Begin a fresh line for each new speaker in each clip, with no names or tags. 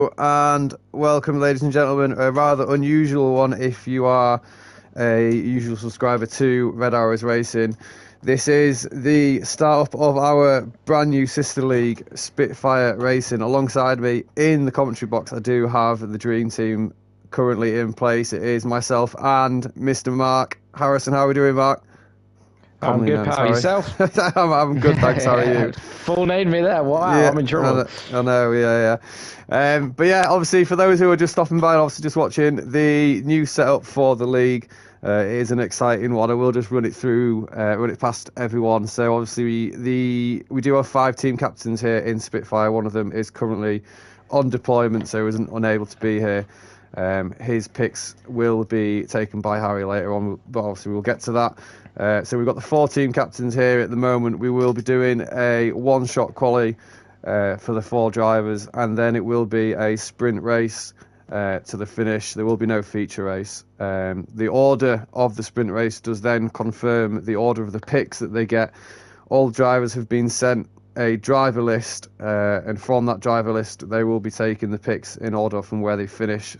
And welcome, ladies and gentlemen. A rather unusual one if you are a usual subscriber to Red Arrows Racing. This is the start-up of our brand new sister league, Spitfire Racing. Alongside me in the commentary box, I do have the dream team currently in place. It is myself and Mr. Mark Harrison. How are we doing, Mark?
I'm good, pal. Yourself?
I'm good, thanks. How are you?
Full name me there. Wow,
Yeah,
I'm in trouble.
I know, yeah. But yeah, obviously, for those who are just stopping by and obviously just watching, the new setup for the league is an exciting one. I will just run it past everyone. So obviously, we do have 5 team captains here in Spitfire. One of them is currently on deployment, so isn't unable to be here. His picks will be taken by Harry later on, but obviously we'll get to that. So we've got the 4 team captains here at the moment. We will be doing a one-shot quali for the 4 drivers, and then it will be a sprint race to the finish. There will be no feature race. The order of the sprint race does then confirm the order of the picks that they get. All drivers have been sent a driver list, and from that driver list they will be taking the picks in order from where they finish.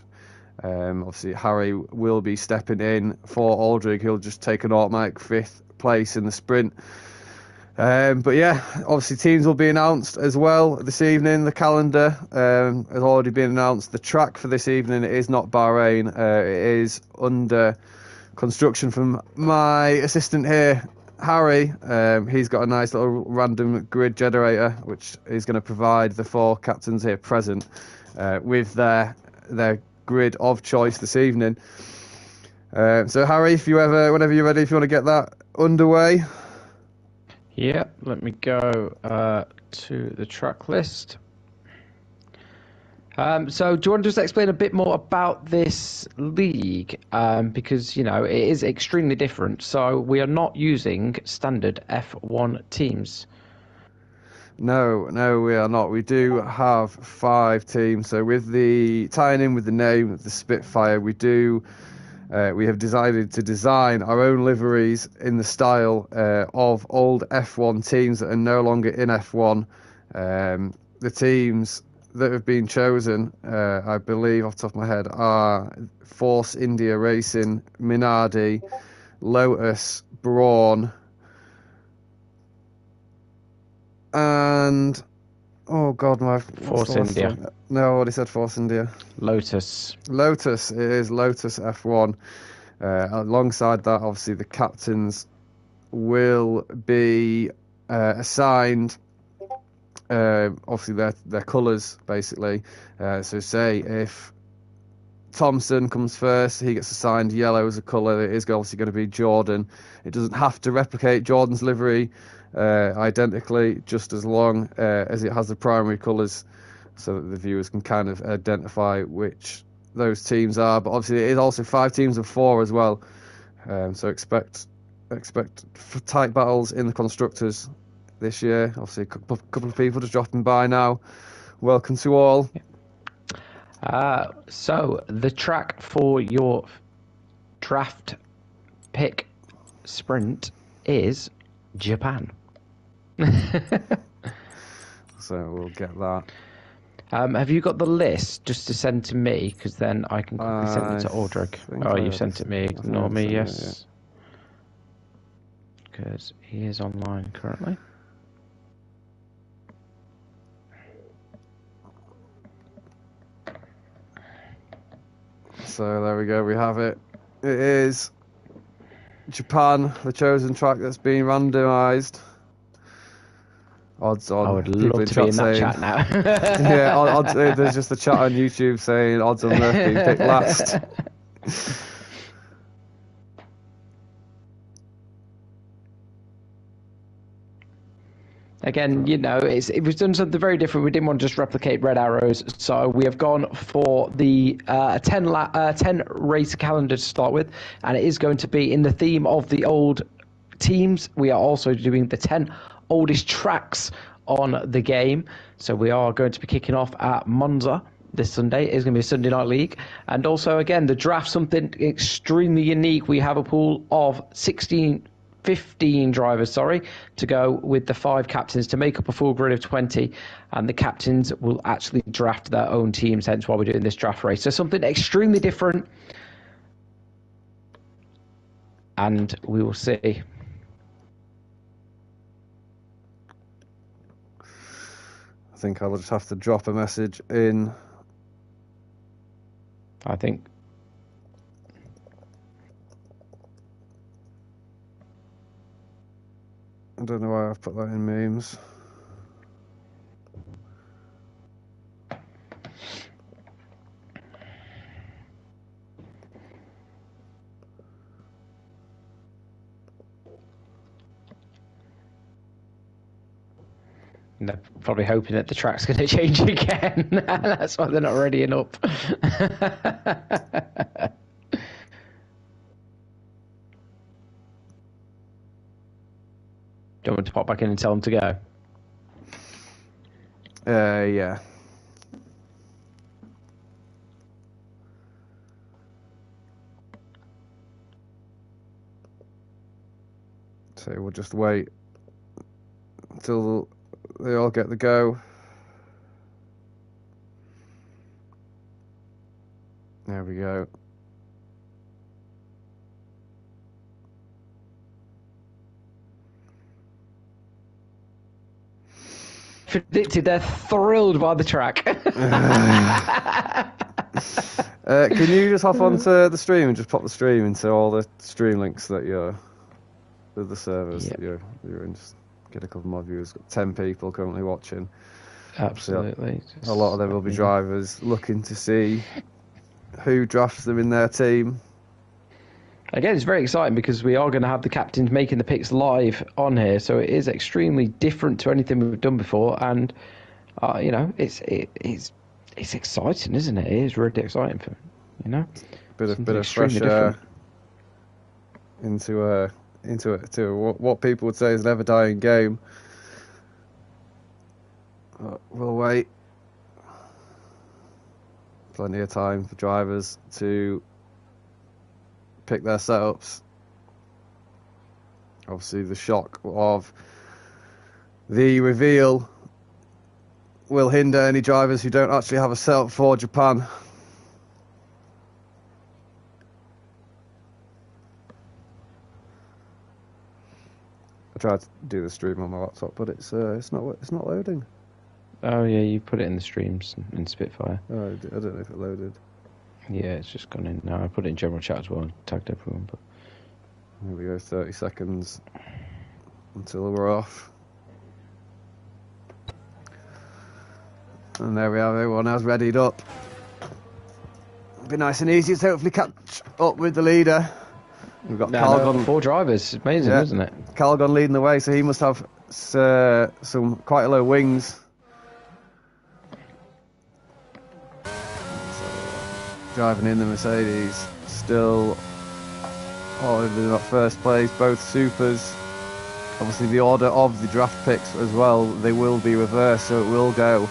Obviously, Harry will be stepping in for Aldrich. He'll just take an automatic 5th place in the sprint. But yeah, obviously teams will be announced as well this evening. The calendar has already been announced. The track for this evening is not Bahrain. It is under construction from my assistant here, Harry. He's got a nice little random grid generator, which is going to provide the 4 captains here present with their grid of choice this evening. So Harry, whenever you're ready, if you want to get that underway.
Yeah, let me go to the track list. So do you want to just explain a bit more about this league? Because, it is extremely different. So we are not using standard F1 teams.
No, we are not. We do have 5 teams. So tying in with the name of the Spitfire, we have decided to design our own liveries in the style of old F1 teams that are no longer in F1. The teams that have been chosen, I believe off the top of my head, are Force India Racing, Minardi, Lotus, Brawn, and
Force India.
No, I already said Force India.
Lotus.
It is Lotus F1. Alongside that, obviously the captains will be assigned obviously their colours basically. So say if Thompson comes first, he gets assigned yellow as a colour. It is obviously going to be Jordan. It doesn't have to replicate Jordan's livery identically, just as long as it has the primary colours, so that the viewers can kind of identify which those teams are. But obviously it is also 5 teams of 4 as well, so expect tight battles in the constructors this year. Obviously a couple of people just dropping by now. Welcome to all.
So the track for your draft pick sprint is Japan.
So we'll get that.
Have you got the list just to send to me? Because then I can quickly send it to Aldrich. Oh, you sent it me. Ignore me, yes. Because he is online currently.
So there we go, we have it. It is Japan, the chosen track that's been randomised. Odds on.
I would love to be in that chat now.
Yeah, odds, there's just a chat on YouTube saying odds on Murph being picked last.
Again, it was done something very different. We didn't want to just replicate Red Arrows, so we have gone for the 10 race calendar to start with, and it is going to be in the theme of the old teams. We are also doing the 10 oldest tracks on the game, so we are going to be kicking off at Monza this Sunday. It's going to be a Sunday night league, and also again the draft, something extremely unique. We have a pool of 16 15 drivers, to go with the 5 captains to make up a full grid of 20, and the captains will actually draft their own teams, hence why we're doing this draft race. So something extremely different, and we will see.
I think I'll just have to drop a message in.
I think.
I don't know why I've put that in memes.
They're probably hoping that the track's going to change again. That's why they're not readying up. Do you want me to pop back in and tell them to go?
Yeah. So we'll just wait until they all get the go. There we go.
Predicted, they're thrilled by the track.
Can you just hop onto the stream and just pop the stream into all the stream links that you're with the servers that you're in? Just get a couple more viewers. Got 10 people currently watching.
Absolutely.
A lot of them will be drivers looking to see who drafts them in their team.
Again, it's very exciting because we are going to have the captains making the picks live on here, so it is extremely different to anything we've done before, and it's exciting, isn't it? It is really exciting for
Bit of fresh air into what people would say is an ever dying game. We'll wait. Plenty of time for drivers to pick their setups. Obviously, the shock of the reveal will hinder any drivers who don't actually have a setup for Japan. I tried to do the stream on my laptop, but it's not loading.
Oh yeah, you put it in the streams in Spitfire.
Oh, I don't know if it loaded.
Yeah, it's just gone in now. I put it in general chat as well and tagged everyone. But
here we go, 30 seconds until we're off. And there we have, everyone has readied up. It'll be nice and easy to hopefully catch up with the leader. We've got Calgon.
4 drivers. It's amazing, isn't it?
Calgon leading the way, so he must have some quite low wings. Driving in the Mercedes, still holding that first place, both supers. Obviously the order of the draft picks as well, they will be reversed, so it will go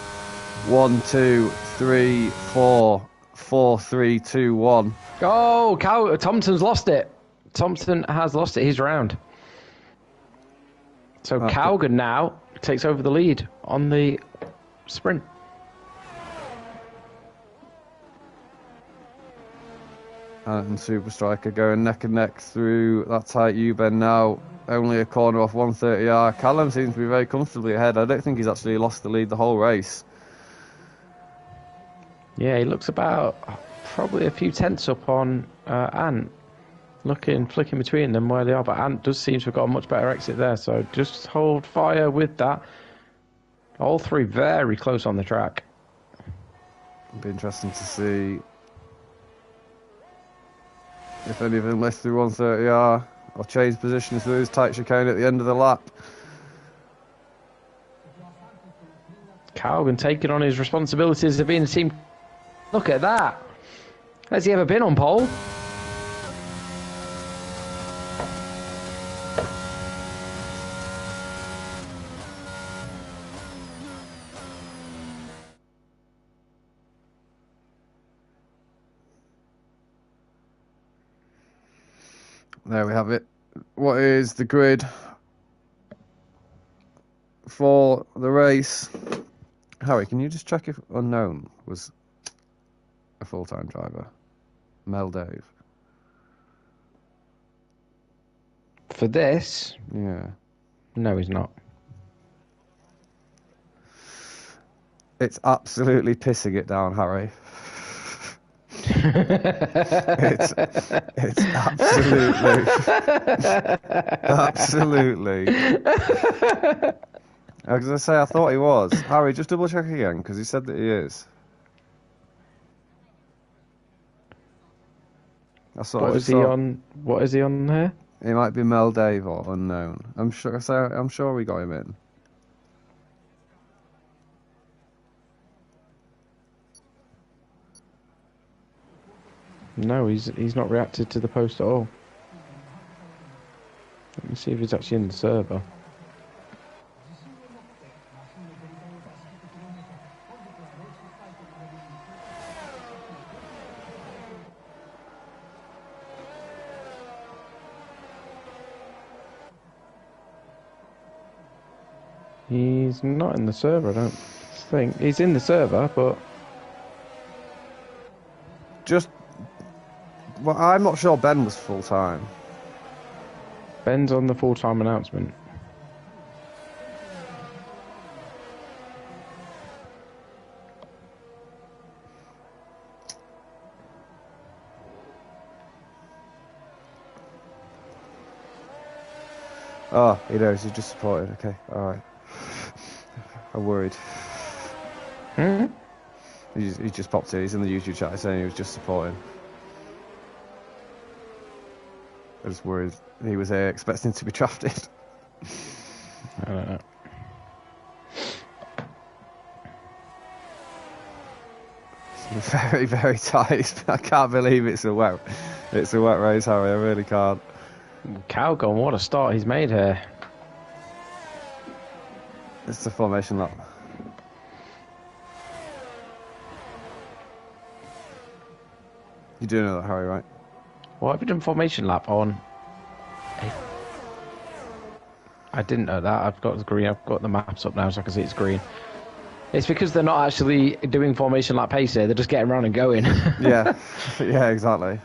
1, 2, 3, 4, 4, 3, 2, 1.
Oh, Thompson's lost it. Thompson has lost it. He's round. So Calgon now takes over the lead on the sprint.
And Super Striker going neck and neck through that tight U-bend now. Only a corner off 130R. Callum seems to be very comfortably ahead. I don't think he's actually lost the lead the whole race.
Yeah, he looks about probably a few tenths up on Ant. Flicking between them where they are, but Ant does seem to have got a much better exit there, so just hold fire with that. All 3 very close on the track.
It'll be interesting to see if any of them lift through 130R or change positions through this tight chicane at the end of the lap.
Calgon taking on his responsibilities of being a team. Look at that. Has he ever been on pole?
There we have it. what is the grid for the race? Harry, can you just check if Unknown was a full-time driver? Mel Dave.
For this?
Yeah.
No, he's not.
It's absolutely pissing it down, Harry. it's absolutely. I was gonna say I thought he was. Harry, just double check again because he said that he is.
What is he on? What is he on here?
He might be Mel Dave or Unknown. I'm sure we got him in.
No, he's not reacted to the post at all. Let me see if he's actually in the server. He's not in the server, I don't think. He's in the server, but...
Well, I'm not sure Ben was full-time.
Ben's on the full-time announcement.
Oh, he knows. He's just supported. Okay, all right. I'm worried.
Hmm?
He just popped in. He's in the YouTube chat saying he was just supporting. I was worried he was expecting to be drafted.
I don't know.
It's very, very tight. I can't believe it's a wet race, Harry. I really can't.
Calgon, what a start he's made here.
It's the formation lap. You do know that, Harry, right?
What have you done formation lap on? I didn't know that. I've got the green. I've got the maps up now so I can see it's green. It's because they're not actually doing formation lap pace here. They're just getting around and going.
Yeah, yeah, exactly.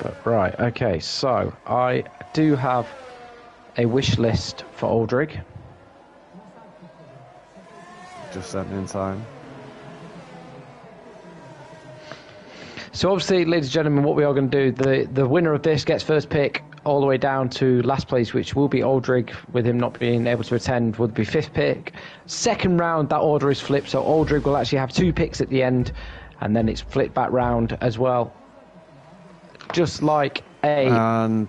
But right, okay. So I do have a wish list for Aldrig.
Just sent in time.
So obviously, ladies and gentlemen, what we are going to do, the winner of this gets first pick all the way down to last place, which will be Aldrig. With him not being able to attend, would be fifth pick. Second round, that order is flipped, so Aldrig will actually have 2 picks at the end, and then it's flipped back round as well. Just like a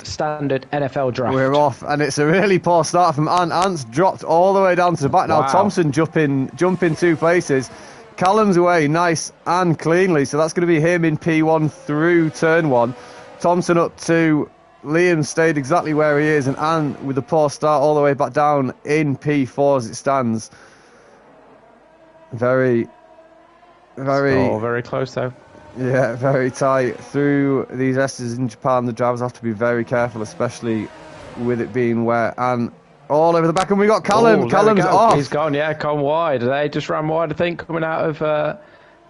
standard NFL draft.
We're off, and it's a really poor start from Ant. Ant's dropped all the way down to the back. Now Thompson jumping 2 places. Callum's away nice and cleanly, so that's going to be him in P1 through turn 1. Thompson up 2. Liam stayed exactly where he is, and Ant with a poor start all the way back down in P4 as it stands. Very
close though.
Yeah, very tight. Through these S's in Japan, the drivers have to be very careful, especially with it being wet. And all over the back, and we got Callum. Callum's off.
He's gone, gone wide. They just ran wide, I think, coming out of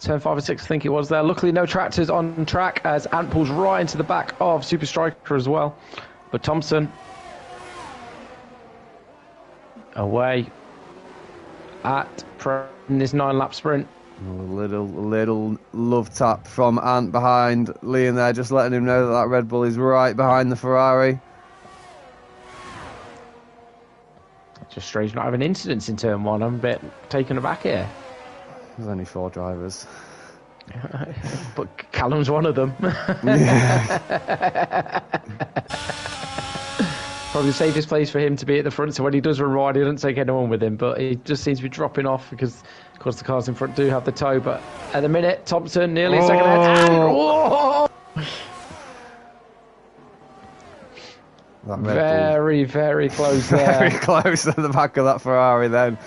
turn 5 and 6, I think it was there. Luckily, no tractors on track as Ant pulls right into the back of Super Striker as well. But Thompson away in this 9-lap sprint.
A little love tap from Ant behind Liam there, just letting him know that Red Bull is right behind the Ferrari.
Just strange not having incidents in turn 1. I'm a bit taken aback here.
There's only 4 drivers.
But Callum's one of them.
Yeah.
Probably the safest place for him to be at the front, so when he does run wide, he doesn't take anyone with him, but he just seems to be dropping off because, of course, the cars in front do have the tow. But at the minute, Thompson nearly a second ahead. And, very, very close there.
Very close at the back of that Ferrari then.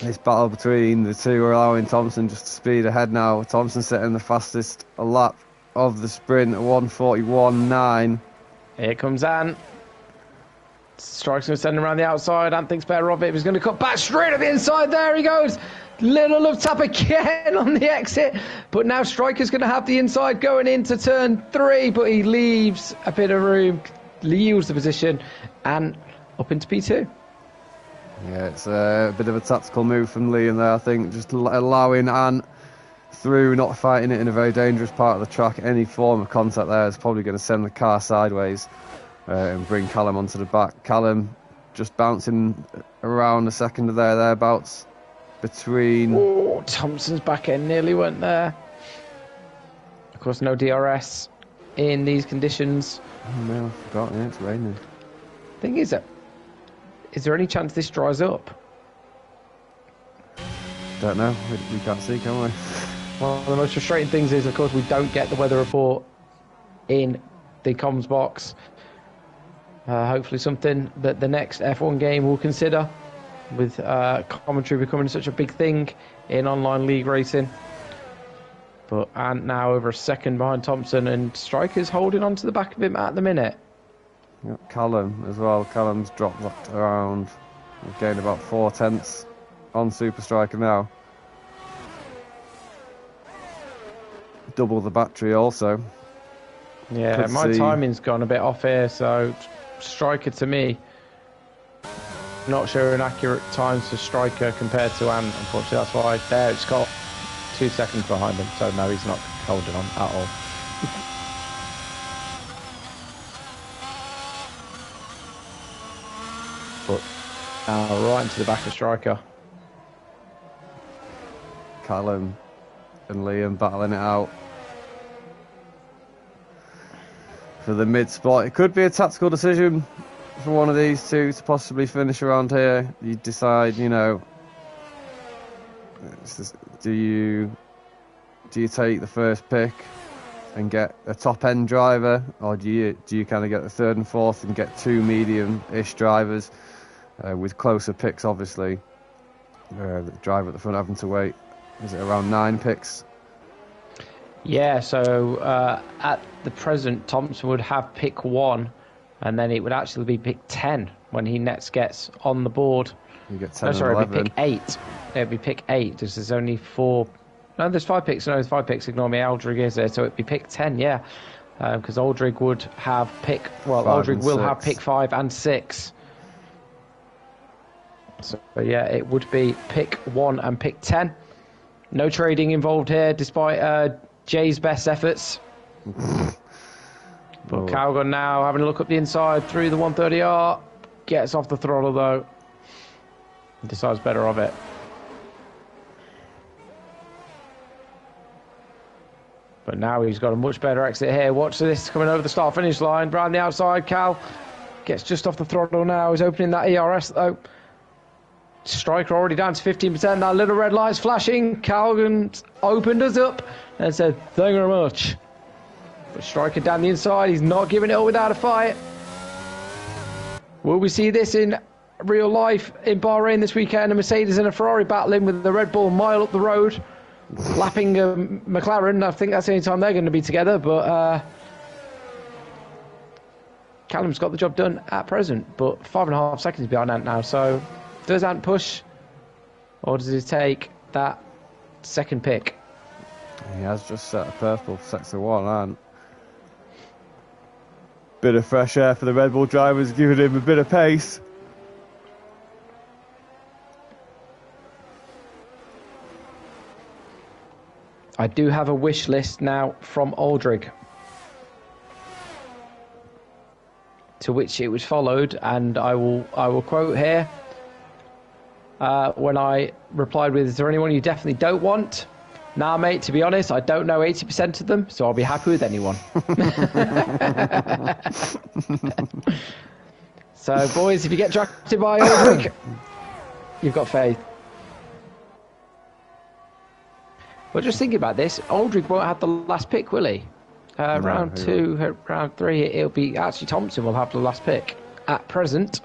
This battle between the two are allowing Thompson just to speed ahead now. Thompson setting the fastest lap of the sprint at 1:41.9.
Here comes Ant. Strike's going to send him around the outside. Ant thinks better of it. He's going to cut back straight at the inside. There he goes. Little love tap again on the exit. But now Striker's going to have the inside going into turn 3. But he leaves a bit of room, yields the position, and up into P2.
Yeah, it's a bit of a tactical move from Liam there, I think. Just allowing Ant through, not fighting it in a very dangerous part of the track. Any form of contact there is probably going to send the car sideways and bring Callum onto the back. Callum just bouncing around a second of thereabouts between...
Oh, Thompson's back end nearly went there. Of course, no DRS in these conditions.
Oh no, I forgot, yeah, it's raining.
Thing is there any chance this dries up?
Don't know, we can't see, can we?
One of the most frustrating things is, of course, we don't get the weather report in the comms box. Hopefully something that the next F1 game will consider, with commentary becoming such a big thing in online league racing. But Ant now over a second behind Thompson, and Striker's holding on to the back of him at the minute.
Yep, Callum as well. Callum's dropped around. We've gained about 4/10 on Super Striker now. Double the battery also.
Yeah,
Could
my
see...
timing's gone a bit off here, so Striker to me, not showing accurate times for Striker compared to Ant, unfortunately. That's why there it's got 2 seconds behind him, so no, he's not holding on at all. But now right into the back of Striker.
Callum and Liam battling it out for the mid spot. It could be a tactical decision for one of these two to possibly finish around here. You decide, you know, do you take the first pick and get a top end driver, or do you kind of get the third and fourth and get 2 medium-ish drivers with closer picks, obviously. The driver at the front having to wait, is it around 9 picks?
Yeah, so at the present, Thompson would have pick 1, and then it would actually be pick 10 when he next gets on the board.
You get 10
no, sorry,
and 11.
it'd be pick 8. It'd be pick 8, because there's only 4... No, there's 5 picks. No, there's 5 picks. Ignore me. Aldrig is there, so it'd be pick 10, yeah. Because Aldrig would have pick... Well, Aldrig will have pick 5 and 6. So, yeah, it would be pick 1 and pick 10. No trading involved here, despite Jay's best efforts. But Calgon now having a look up the inside through the 130R. Gets off the throttle, though. And decides better of it. But now he's got a much better exit here. Watch this coming over the start-finish line. Round the outside, Cal gets just off the throttle now. He's opening that ERS, though. Striker already down to 15%. That little red light's flashing. Calgon opened us up and said, thank you very much. But Striker down the inside. He's not giving it up without a fight. Will we see this in real life in Bahrain this weekend? A Mercedes and a Ferrari battling with the Red Bull a mile up the road, lapping McLaren. I think that's the only time they're going to be together. But Callum's got the job done at present. But 5.5 seconds behind Ant now. So does Ant push, or does he take that second pick?
He has just set a purple sector 1, Ant. Bit of fresh air for the Red Bull drivers, giving him a bit of pace.
I do have a wish list now from Aldrig, to which it was followed, and I will quote here. When I replied with, is there anyone you definitely don't want? Nah, mate, to be honest, I don't know 80% of them, so I'll be happy with anyone. So, boys, if you get drafted by Aldrich, you've got faith. But just thinking about this, Aldrich won't have the last pick, will he? Round 2, round 3, it'll be actually Thompson will have the last pick at present.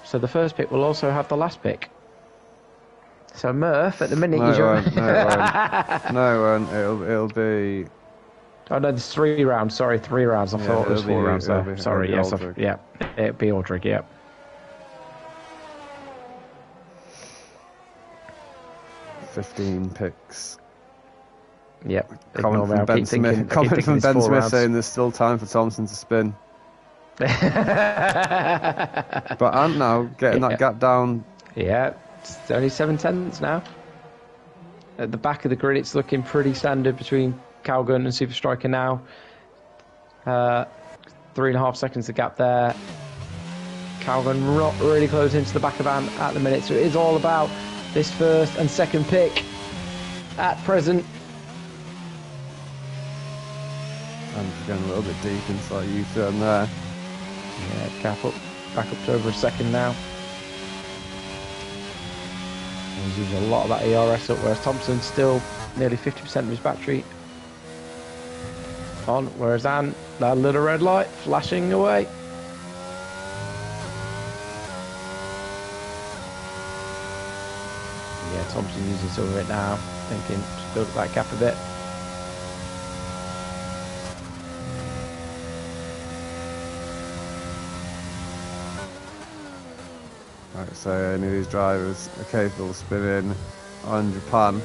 So the first pick will also have the last pick. So Murph, at the minute,
no, it won't. No, it won't. It'll be
Oh no, there's 3 rounds. Sorry, 3 rounds. I thought it was 4 rounds there. Sorry, yes, yeah, it'd be Aldrich, yeah.
$15 picks.
Yep.
Comment from Ben Smith saying there's still time for Thompson to spin. But Ant now getting that gap down.
Yeah, it's only 7/10 now. At the back of the grid, it's looking pretty standard between Calgon and Super Striker now. 3.5 seconds the gap there. Calgon not really close into the back of Ant at the minute, so it is all about this first and second pick at present.
And going a little bit deep inside U-turn there.
Yeah, gap up, back up to over a second now. He's using a lot of that ERS up, whereas Thompson's still nearly 50% of his battery on, whereas Ant, that little red light flashing away. Yeah, Thompson using some of it now, thinking to build that gap a bit.
Right, so any of these drivers are capable of spinning on Japan.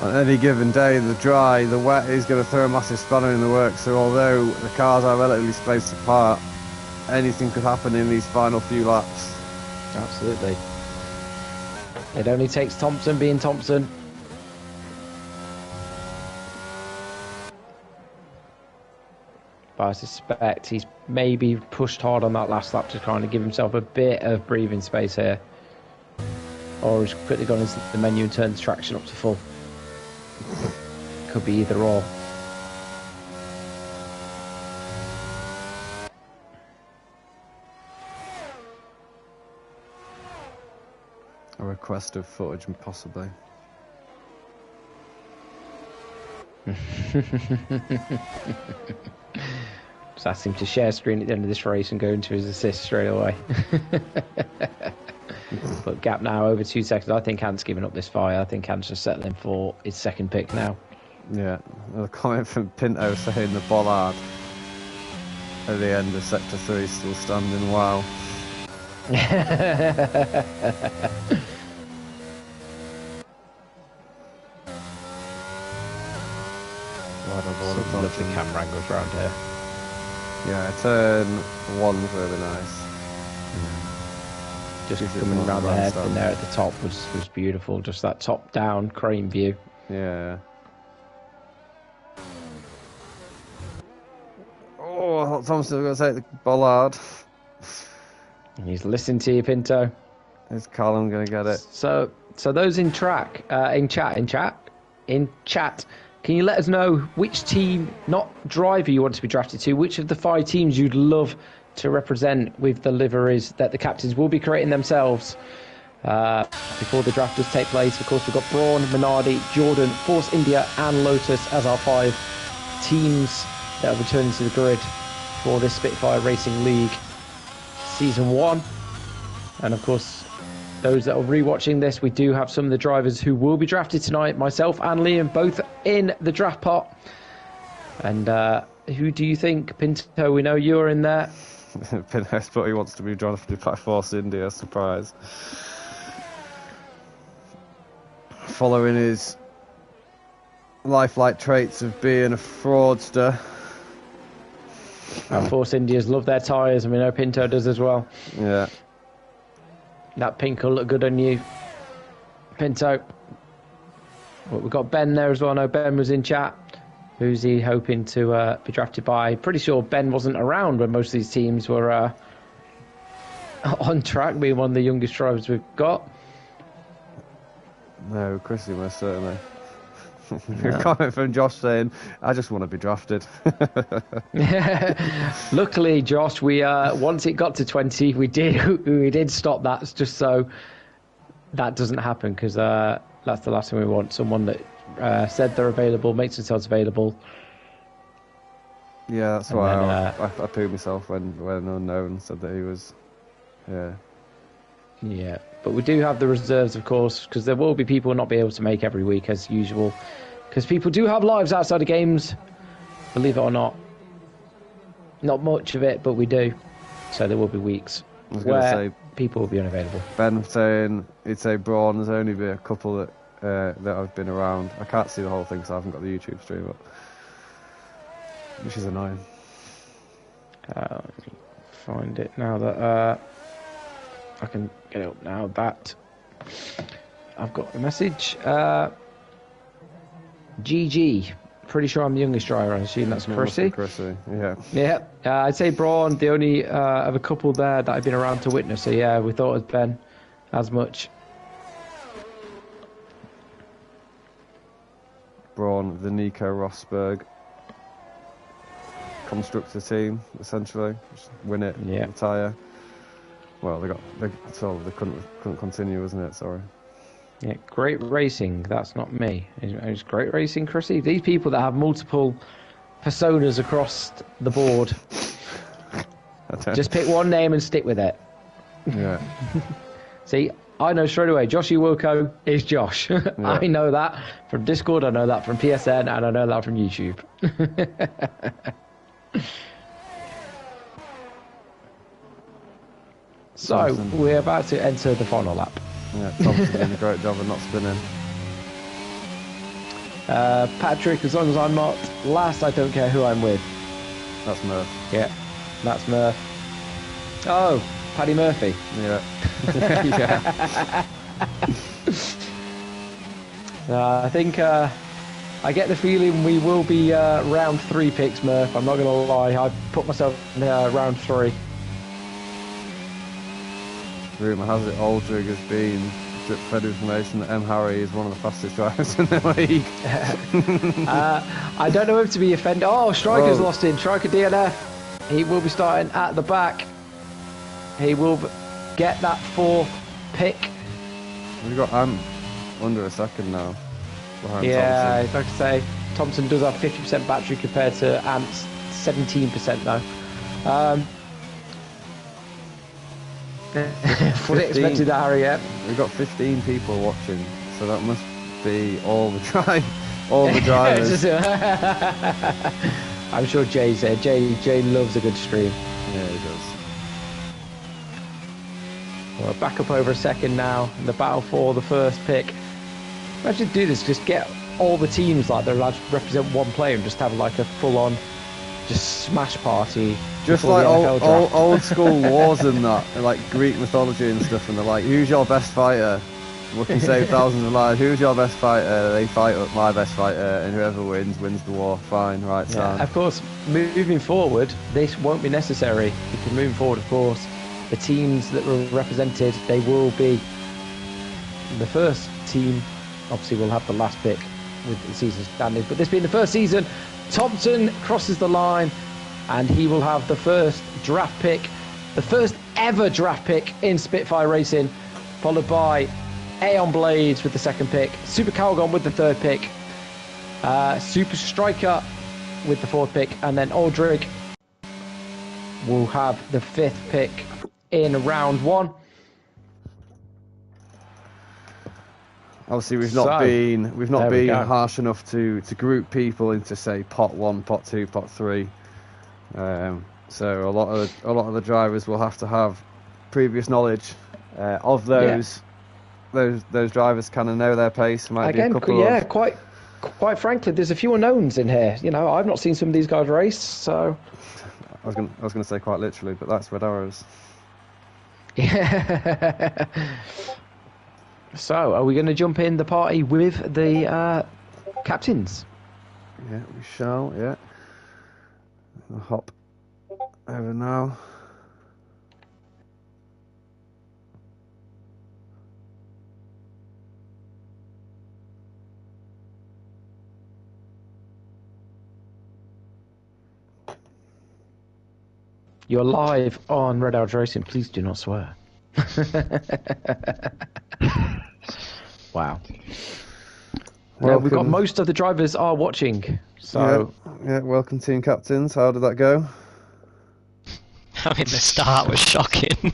On any given day, the wet is going to throw a massive spanner in the works. So although the cars are relatively spaced apart, anything could happen in these final few laps.
Absolutely. It only takes Thompson being Thompson. But I suspect he's maybe pushed hard on that last lap to kind of give himself a bit of breathing space here. Or he's quickly gone into the menu and turned the traction up to full. Could be either or.
A request of footage, possibly.
Just ask him to share screen at the end of this race and go into his assist straight away. But gap now over 2 seconds. I think Ant's giving up this fire. I think Ant's just settling for his second pick now.
Yeah, a comment from Pinto saying the bollard at the end of sector 3 still standing. Wow.
Some lovely camera angles around here.
Yeah, turn 1's really nice.
Just coming around the hairpin there at the top was beautiful. Just that top-down crane view.
Yeah. Oh, I thought Thompson was going to take the bollard.
He's listening to you, Pinto.
Is Callum going to get it?
So those in chat, can you let us know which team, not driver, you want to be drafted to? Which of the 5 teams you'd love to represent with the liveries that the captains will be creating themselves before the draft does take place? Of course, we've got Braun, Minardi, Jordan, Force India, and Lotus as our 5 teams that are returning to the grid for this Spitfire Racing League Season 1. And of course, those that are rewatching this, we do have some of the drivers who will be drafted tonight. Myself and Liam both in the draft pot. And who do you think, Pinto? We know you're in there.
Pinto, but he wants to be drafted by Force India. Surprise. Following his lifelike traits of being a fraudster.
And Force India's love their tyres, and we know Pinto does as well.
Yeah.
That pink will look good on you, Pinto. Well, we've got Ben there as well. I know Ben was in chat. Who's he hoping to be drafted by? Pretty sure Ben wasn't around when most of these teams were on track, being one of the youngest drivers we've got.
No, Chrissy most certainly. A comment from Josh saying, I just want to be drafted.
Luckily, Josh, we once it got to 20, we did stop that just so that doesn't happen, because that's the last thing we want. Someone that said they're available, makes themselves available.
Yeah, that's why I pooed myself when Unknown said that he was. Yeah,
but we do have the reserves, of course, because there will be people not be able to make every week as usual. Because people do have lives outside of games, believe it or not. Not much of it, but we do. So there will be weeks where people will be unavailable.
Ben saying he'd say Braun. There's only been a couple that I've been around. I can't see the whole thing because I haven't got the YouTube stream up, which is annoying.
Let me find it now that I can get it up now. That I've got the message. GG. Pretty sure I'm the youngest driver. I assume that's Chrissy.
Chrissy, yeah.
Yeah. I'd say Braun, the only of a couple there that I've been around to witness. So yeah, we thought it was Ben as much.
Braun, the Nico Rosberg constructor team, essentially. Just win it, retire. Well, they couldn't continue, wasn't it? Sorry.
Yeah, great racing. That's not me. It's great racing, Chrissy. These people that have multiple personas across the board. Just pick one name and stick with it.
Yeah.
See, I know straight away. Josh Iwoko is Josh. Yeah. I know that from Discord. I know that from PSN, and I know that from YouTube. So we're about to enter the final lap.
Yeah, Thompson's doing a great job of not spinning.
Patrick, as long as I'm not last, I don't care who I'm with.
That's Murph.
Yeah, that's Murph. Oh, Paddy Murphy.
Yeah. Yeah.
I think I get the feeling we will be round 3 picks, Murph. I'm not going to lie. I put myself in round 3.
Rumour has it Aldrig has been fed information that M. Harry is one of the fastest drivers in the league.
I don't know if to be offended. Oh, Striker's lost in. Striker DNF. He will be starting at the back. He will get that 4th pick.
We've got Ant under a second now.
Yeah, like I say, Thompson does have 50% battery compared to Ant's 17% though. Fully expected that, Harry. Yeah.
We've got 15 people watching, so that must be all the drivers.
I'm sure Jay's there. Jay loves a good stream.
Yeah, he does.
Well, back up over a second now in the battle for the first pick. Imagine do this, just get all the teams like they're allowed to represent one player and just have like a full-on just smash party.
Just like old school wars and that, like Greek mythology and stuff, and they're like, who's your best fighter? We can save thousands of lives. Who's your best fighter? They fight up my best fighter, and whoever wins the war. Fine, right, sound.
Of course, moving forward, this won't be necessary because moving forward, of course, the teams that were represented, they will be the first team. Obviously, will have the last pick with the season standings, but this being the first season, Thompson crosses the line, and he will have the first draft pick, the first ever draft pick in Spitfire Racing, followed by Aeon Blades with the 2nd pick, Super Calgon with the 3rd pick, Super Striker with the 4th pick, and then Aldrig will have the 5th pick in round 1.
Obviously, we've not been harsh enough to group people into, say, pot 1, pot 2, pot 3. So a lot of the drivers will have to have previous knowledge of those. Yeah. Those drivers kind of know their pace. Might be a couple
quite frankly, there's a few unknowns in here. You know, I've not seen some of these guys race, so.
I was gonna say quite literally, but that's red arrows.
Yeah. So, are we going to jump in the party with the captains?
Yeah, we shall. Yeah. I'll hop over now.
You're live on Red Arrows Racing. Please do not swear. Wow. Now, we've got most of the drivers are watching. So
yeah, welcome team captains. How did that go?
I mean, the start was shocking.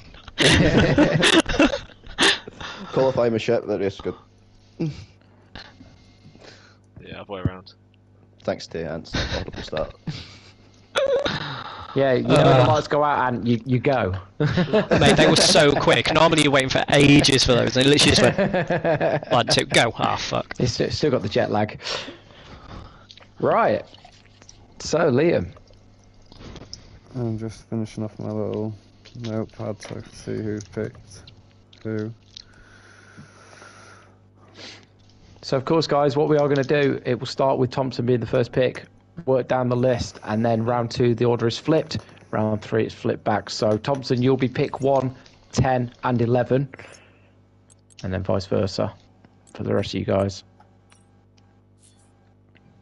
Qualifying my ship, that is good. Yeah, other way around.
Thanks to Ants. Horrible start.
Yeah, you know when the lights go out and you go.
Mate, they were so quick. Normally you're waiting for ages for those. They literally just went 1, 2, go. Ah, fuck.
It's still got the jet lag. Right. So, Liam.
I'm just finishing off my little notepad so I can see who picked who.
So, of course, guys, what we are going to do, it will start with Thompson being the first pick, work down the list, and then round 2, the order is flipped. Round 3, it's flipped back. So, Thompson, you'll be pick 1, 10, and 11. And then vice versa for the rest of you guys.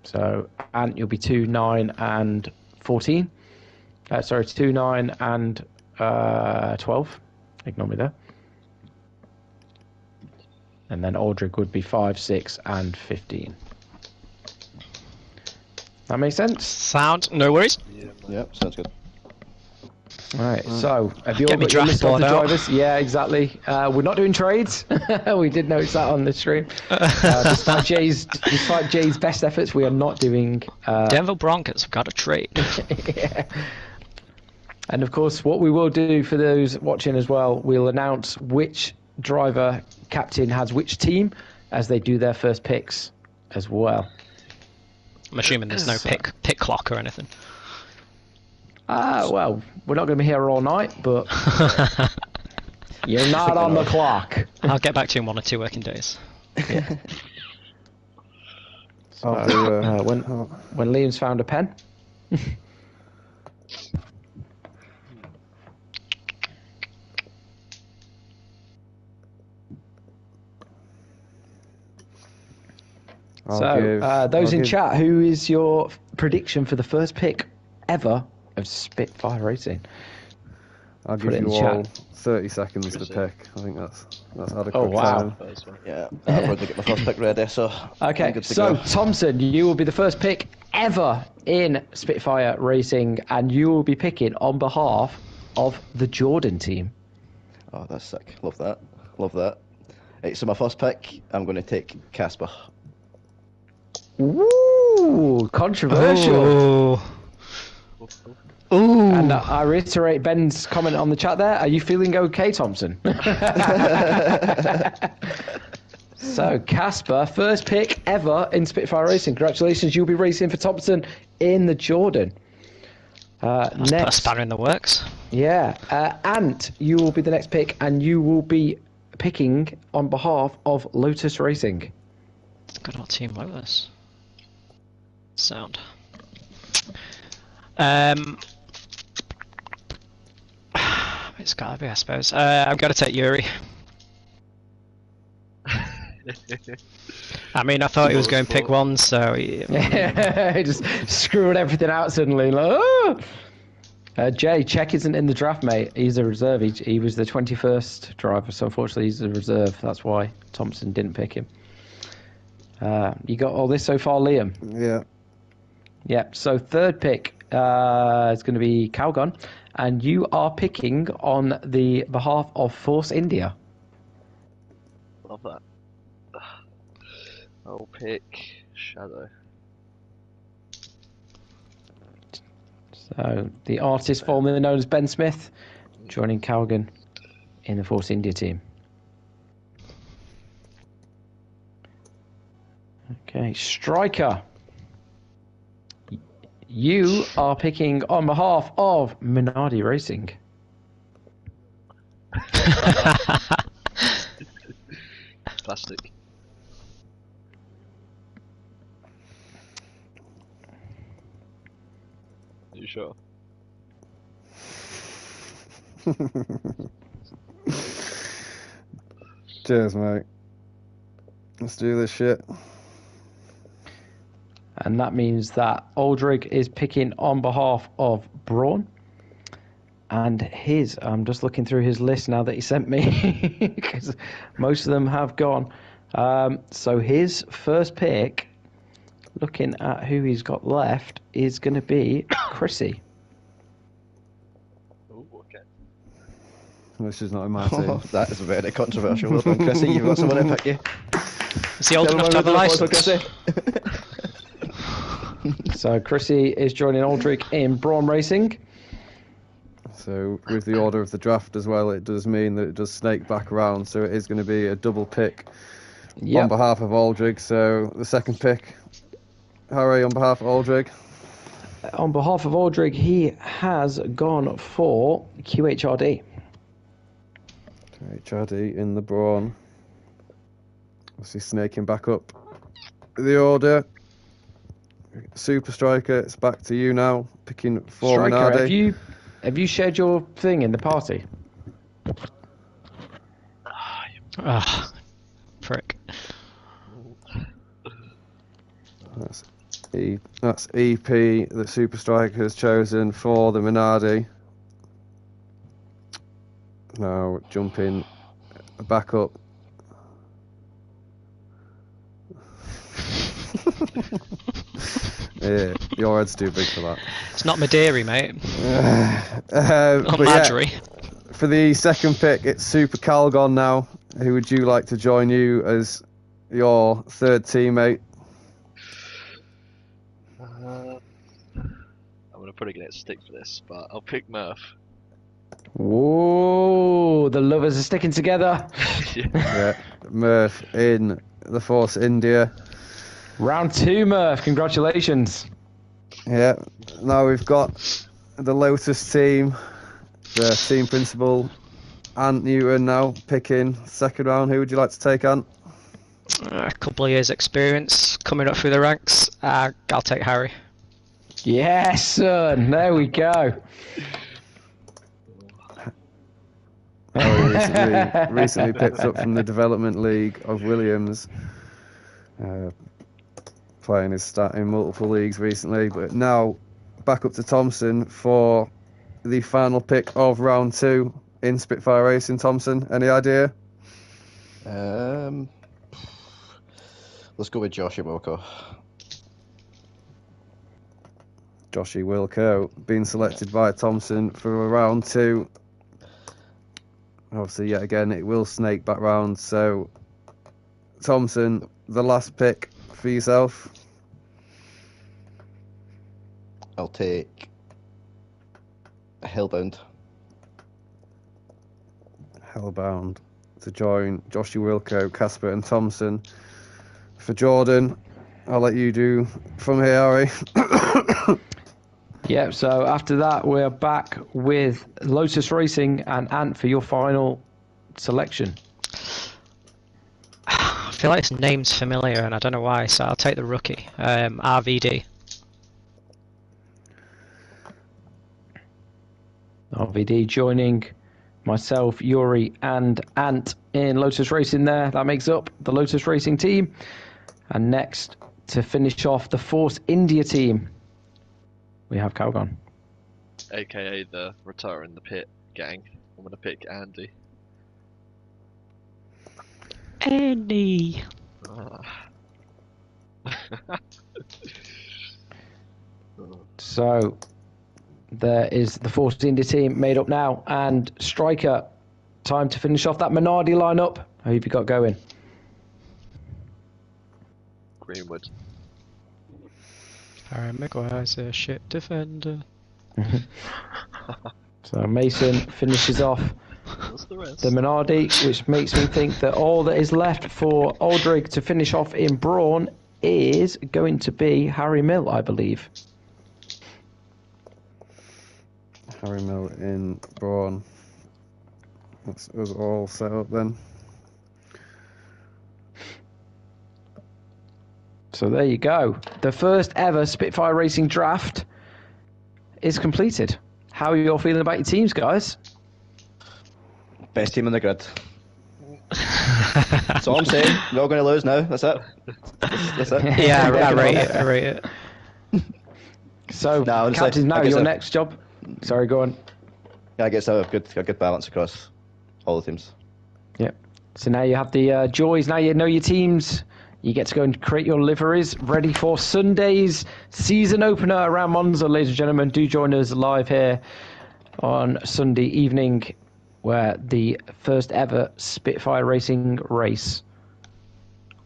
So, Ant, you'll be 2, 9, and 14. 2, 9, and 12. Ignore me there. And then Aldrich would be 5, 6, and 15. That makes sense?
Sound, no worries.
Yep, sounds good.
Right, so have you all
Get me
got your
draft
list of the
board out.
drivers? Yeah, exactly. We're not doing trades. We did notice that on the stream. Despite Jay's best efforts, we are not doing...
Denver Broncos have got a trade.
Yeah. And of course, what we will do for those watching as well, we'll announce which driver captain has which team as they do their first picks as well.
I'm assuming there's no pick clock or anything.
Well, we're not going to be here all night, but you're not on the clock.
I'll get back to you in 1 or 2 working days.
I'll do,
When Liam's found a pen. Those in chat, who is your prediction for the first pick ever of Spitfire Racing?
I'll
Put
give
it in
you
the
all
chat.
30 seconds to pick. I think that's adequate
Oh, wow.
time.
First one.
Yeah, I've already got my first pick ready, so I'm
Okay,
good to
so
go.
Thompson, you will be the first pick ever in Spitfire Racing, and you will be picking on behalf of the Jordan team.
Oh, that's sick. Love that. Love that. Right, so my first pick, I'm going to take Casper.
Woo! Controversial.
Ooh.
And I reiterate Ben's comment on the chat there. Are you feeling okay, Thompson? So, Casper, first pick ever in Spitfire Racing. Congratulations, you'll be racing for Thompson in the Jordan.
Put a
Next,
spanner in the works.
yeah, Ant, you will be the next pick, and you will be picking on behalf of Lotus Racing.
Good old Team Lotus. Sound. It's gotta be, I suppose. I've got to take Yuri. I mean, I thought he was going pick 1, so he,
Just screwing everything out suddenly. Like, oh! Jay, Czech isn't in the draft, mate. He's a reserve. He was the 21st driver, so unfortunately he's a reserve. That's why Thompson didn't pick him. You got all this so far, Liam?
Yeah.
Yep. So third pick is going to be Calgon, and you are picking on the behalf of Force India.
Love that. I'll pick Shadow.
So the artist formerly known as Ben Smith, joining Calgon in the Force India team. Okay, Striker. You are picking on behalf of Minardi Racing.
Plastic. Are you sure?
Cheers, mate. Let's do this shit.
And that means that Aldrich is picking on behalf of Braun. And I'm just looking through his list now that he sent me, because most of them have gone. So his first pick, looking at who he's got left, is going to be Chrissy.
Oh, okay.
This is not in my team.
That is very controversial. Well done, Chrissy. You've got someone to pick you.
is he old enough to have a license?
Chrissy.
So Chrissy is joining Aldrich in Brawn Racing.
So with the order of the draft as well, it does mean that it does snake back around. So it is going to be a double pick on behalf of Aldrich. So the second pick, Harry, on behalf of Aldrich.
On behalf of Aldrich, he has gone for QHRD.
HRD in the Brawn. Obviously snaking back up the order. Super Striker, it's back to you now. Picking for
Striker,
Minardi.
have you shared your thing in the party?
Ah, prick.
That's EP that Super Striker has chosen for the Minardi. Now jumping back up. Yeah, your head's too big for that.
It's not Madeira, mate.
But
Marjorie.
yeah, for the second pick, it's Super Calgon now. Who would you like to join you as your third teammate?
I'm probably gonna stick for this, but I'll pick Murph.
Whoa, the lovers are sticking together.
Yeah, Murph in the Force India.
Round 2, Murph. Congratulations.
Yeah, now we've got the Lotus team, the team principal, Ant Newton now picking second round. Who would you like to take, Ant?
A couple of years' experience coming up through the ranks. I'll take Harry.
Yes, son. There we go.
Harry recently picked up from the development league of Williams. Playing his stat in multiple leagues recently, but now back up to Thompson for the final pick of round 2 in Spitfire Racing. Thompson, any idea?
Let's go with Joshua Wilco.
Joshy Wilco being selected by Thompson for round 2. Obviously, yet again, it will snake back round. So, Thompson, the last pick for yourself.
I'll take Hellbound.
Hellbound to join Joshy Wilco, Casper and Thompson. For Jordan, I'll let you do from here, Harry.
Yep, so after that, we're back with Lotus Racing and Ant for your final selection.
I feel like his name's familiar and I don't know why, so I'll take the rookie. RVD.
RVD joining myself, Yuri, and Ant in Lotus Racing there. That makes up the Lotus Racing team. And next, to finish off the Force India team, we have Calgon.
AKA the Retire in the Pit gang. I'm gonna pick Andy.
Andy.
So there is the Force India team made up now. And Striker, time to finish off that Minardi lineup. Who have you got going?
Greenwood.
Harry Maguire's a shit defender.
So Mason finishes off
What's the rest?
the Minardi, which makes me think that all that is left for Aldrich to finish off in Brawn is going to be Harry Mill, I believe.
Harry Mill in Brawn. That's us all set up then.
So there you go. The first ever Spitfire Racing draft is completed. How are you all feeling about your teams, guys?
Best team in the grid. That's all I'm saying. You're all going to lose now. That's it. That's it.
Yeah, I rate it.
So,
No, honestly,
Captain, now
I guess
your
I-
next job. Sorry, go on.
Yeah, I guess I have a good balance across all the teams.
Yep. So now you have the joys. Now you know your teams. You get to go and create your liveries ready for Sunday's season opener around Monza, ladies and gentlemen. Do join us live here on Sunday evening, where the first ever Spitfire Racing race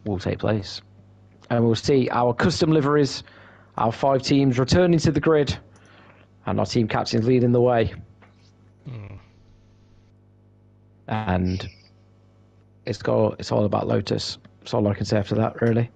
will take place. And we'll see our custom liveries, Our 5 teams returning to the grid, and our team captains leading the way. And it's all about Lotus. That's all I can say after that, really.